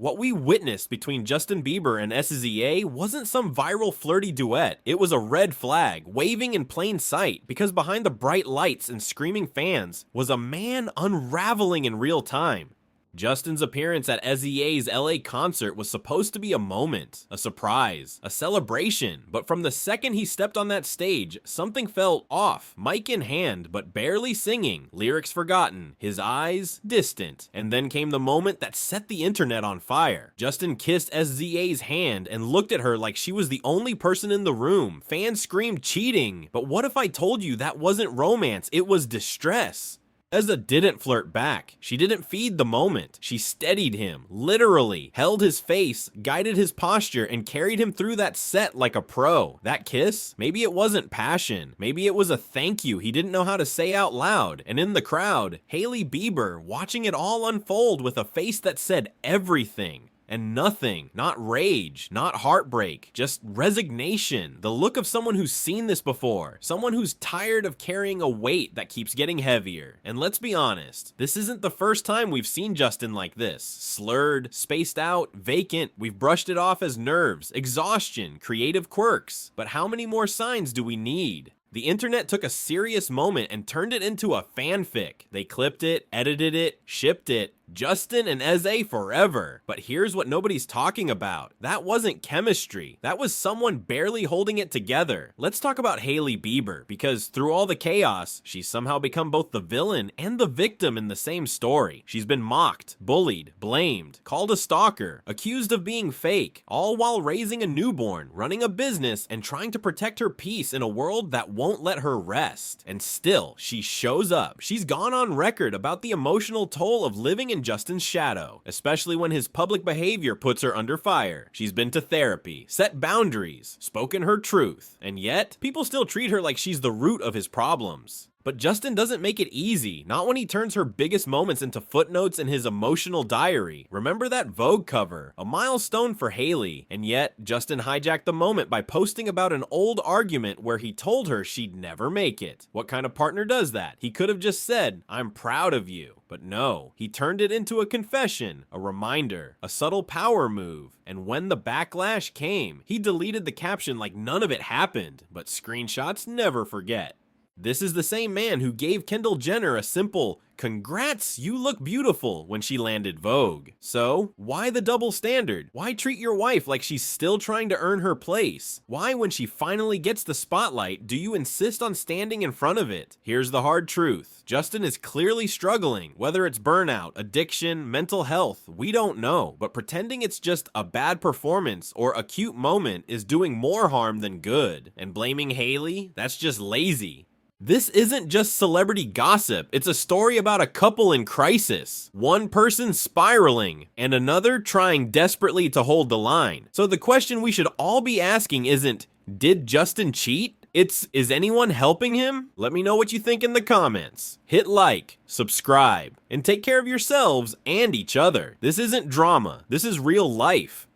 What we witnessed between Justin Bieber and SZA wasn't some viral flirty duet. It was a red flag, waving in plain sight, because behind the bright lights and screaming fans was a man unraveling in real time. Justin's appearance at SZA's LA concert was supposed to be a moment, a surprise, a celebration, but from the second he stepped on that stage, something felt off, mic in hand, but barely singing, lyrics forgotten, his eyes distant, and then came the moment that set the internet on fire. Justin kissed SZA's hand and looked at her like she was the only person in the room. Fans screamed cheating, but what if I told you that wasn't romance, it was distress? SZA didn't flirt back. She didn't feed the moment. She steadied him, literally, held his face, guided his posture, and carried him through that set like a pro. That kiss? Maybe it wasn't passion. Maybe it was a thank you he didn't know how to say out loud. And in the crowd, Hailey Bieber, watching it all unfold with a face that said everything. And nothing, not rage, not heartbreak, just resignation. The look of someone who's seen this before, someone who's tired of carrying a weight that keeps getting heavier. And let's be honest, this isn't the first time we've seen Justin like this. Slurred, spaced out, vacant, we've brushed it off as nerves, exhaustion, creative quirks. But how many more signs do we need? The internet took a serious moment and turned it into a fanfic. They clipped it, edited it, shipped it. Justin and SZA forever. But here's what nobody's talking about. That wasn't chemistry. That was someone barely holding it together. Let's talk about Hailey Bieber, because through all the chaos, she's somehow become both the villain and the victim in the same story. She's been mocked, bullied, blamed, called a stalker, accused of being fake, all while raising a newborn, running a business, and trying to protect her peace in a world that won't let her rest. And still, she shows up. She's gone on record about the emotional toll of living in Justin's shadow, especially when his public behavior puts her under fire. She's been to therapy, set boundaries, spoken her truth, and yet, people still treat her like she's the root of his problems. But Justin doesn't make it easy, not when he turns her biggest moments into footnotes in his emotional diary. Remember that Vogue cover? A milestone for Hailey, and yet Justin hijacked the moment by posting about an old argument where he told her she'd never make it. What kind of partner does that? He could have just said, "I'm proud of you." But no, he turned it into a confession, a reminder, a subtle power move. And when the backlash came, he deleted the caption like none of it happened. But screenshots never forget. This is the same man who gave Kendall Jenner a simple, "Congrats, you look beautiful," when she landed Vogue. So, why the double standard? Why treat your wife like she's still trying to earn her place? Why, when she finally gets the spotlight, do you insist on standing in front of it? Here's the hard truth. Justin is clearly struggling. Whether it's burnout, addiction, mental health, we don't know. But pretending it's just a bad performance or a cute moment is doing more harm than good. And blaming Hailey? That's just lazy. This isn't just celebrity gossip, it's a story about a couple in crisis. One person spiraling, and another trying desperately to hold the line. So the question we should all be asking isn't, did Justin cheat? It's, is anyone helping him? Let me know what you think in the comments. Hit like, subscribe, and take care of yourselves and each other. This isn't drama, this is real life.